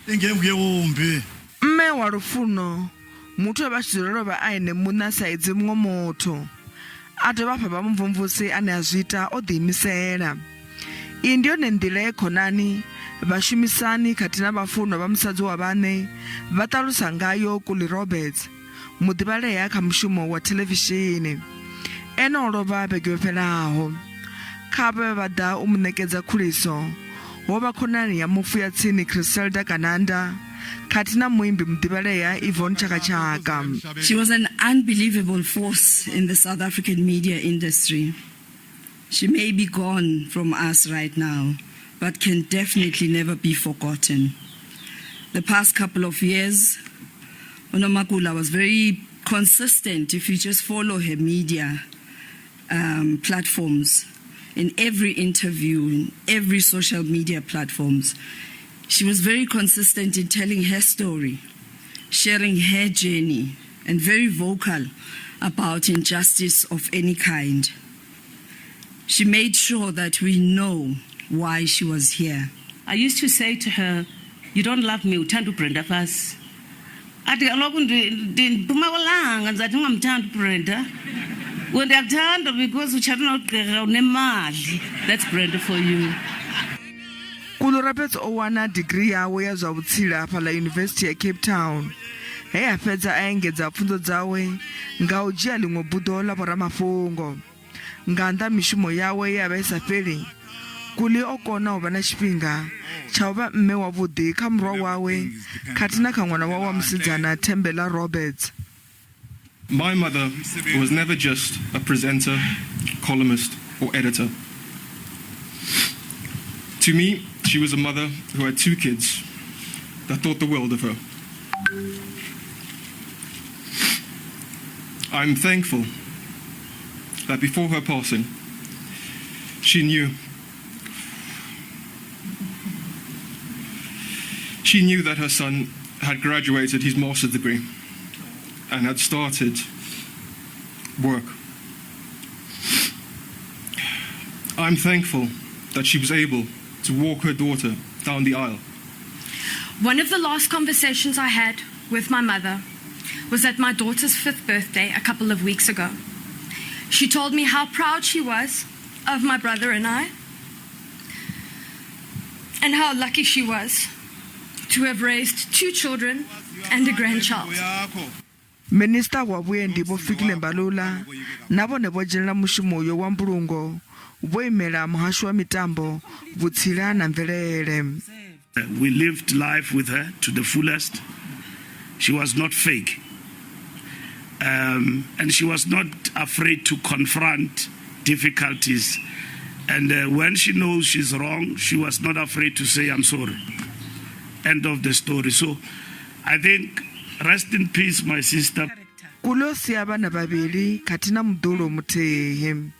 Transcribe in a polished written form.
mme wa lufuno muthu a vha tshi dzulela vha aine munna saidzi muṅwe muthu a dovha hafha vha mumvumvusi ane a zwi ita o ḓiimisela. Iyi ndi yone nḓila ye khonani vhashumisani khathihi na vhafunwa vha musadzi wa vhane vha ṱalusa ngayo Kuli Roberts, muḓivhalea kha mushumo wa televishini. Ene o lovha vhege yo fhelaho. Kha vhe vha ḓa u mu ṋekedza khuliso ho vha khonani ya mufu ya tsini gurannda khathihi na muimbi muḓivhalea Chaka. She was an unbelievable force in the South African media industry. She may be gone from us right now, but can definitely never be forgotten. The past couple of years, Unomakula was very consistent if you just follow her media platforms. In every interview, in every social media platforms, she was very consistent in telling her story, sharing her journey, and very vocal about injustice of any kind. She made sure that we know why she was here. I used to say to her, "You don't love me, uthanda uBrenda first." Athi kaloku ndiphuma kwalanga ndizathi ungamthanda uBrenda. When ndiyakuthanda because utshata nogqirha unemali. That's Brenda for you. Kuli Roberts owana degree yawe ya zwa vhutsila phala University ya Cape Town. He a fhedza a engedza pfunzo dzawe nga u dzhia ḽiṅwe buḓo ḽa Mafhungo. Nga nnḓa mishumo yawe ya vha isa fheli, Kuli o kona u vha na tshifhinga tsha u vha mme wavhuḓi kha murwa wawe khathihi na kha ṅwana wawe wa musidzana Kuli Roberts. My mother was never just a presenter, columnist, or editor. To me, she was a mother who had 2 kids that thought the world of her. I'm thankful that before her passing, she knew that her son had graduated his master's degree and had started work. I'm thankful that she was able to walk her daughter down the aisle. One of the last conversations I had with my mother was at my daughter's 5th birthday a couple of weeks ago. She told me how proud she was of my brother and I, and how lucky she was to have raised 2 children and a grandchild. Minister wa vhuendi vho Fikile Mbalula na vhone vho dzhenela mushumo uyo wa mbulungo vho imela Muhashi wa mitambo, vhutsila na mvelele. We lived life with her to the fullest. She was not fake. And she was not afraid to confront difficulties. And when she knows she's wrong, she was not afraid to say, "I'm sorry." End of the story. So I think, rest in peace, my sister. Kulo siya bana babili khathina mudolo muthehe.